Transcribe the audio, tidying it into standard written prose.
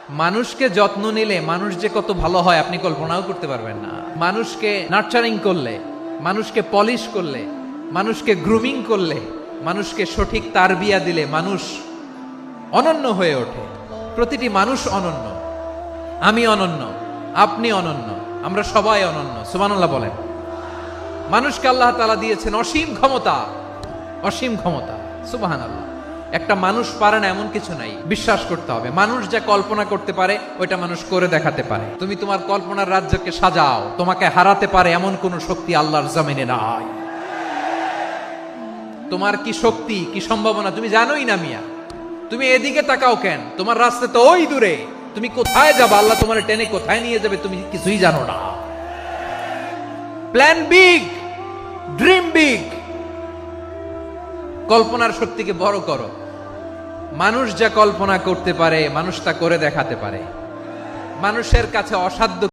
মানুষকে যত্ন নিলে মানুষ যে কত ভালো হয় আপনি কল্পনাও করতে পারবেন না। মানুষকে নার্চারিং করলে, মানুষকে পলিশ করলে, মানুষকে গ্রুমিং করলে, মানুষকে সঠিক তারবিয়া দিলে মানুষ অনন্য হয়ে ওঠে। প্রতিটি মানুষ অনন্য। আমি অনন্য, আপনি অনন্য, আমরা সবাই অনন্য। সুবহানাল্লাহ বলেন। মানুষকে আল্লাহ তাআলা দিয়েছেন অসীম ক্ষমতা, অসীম ক্ষমতা। সুবহানাল্লাহ। একটা মানুষ পারে না এমন কিছু নাই, বিশ্বাস করতে হবে। মানুষ যা কল্পনা করতে পারে ওইটা মানুষ করে দেখাতে পারে। তুমি তোমার কল্পনার রাজ্যকে সাজাও, তোমাকে হারাতে পারে এমন কোন শক্তি আল্লাহর জমিনে নাই। তোমার কি শক্তি, কি সম্ভাবনা তুমি জানোই না মিয়া। তুমি এদিকে তাকাও কেন? তোমার রাস্তা তো ওই দূরে। তুমি কোথায় যাবে, আল্লাহ তোমার টেনে কোথায় নিয়ে যাবে তুমি কিছুই জানো না। Plan big, dream big. কল্পনার শক্তিকে বড় করো। মানুষ যা কল্পনা করতে পারে মানুষ তা করে দেখাতে পারে। মানুষের কাছে অসাধ্য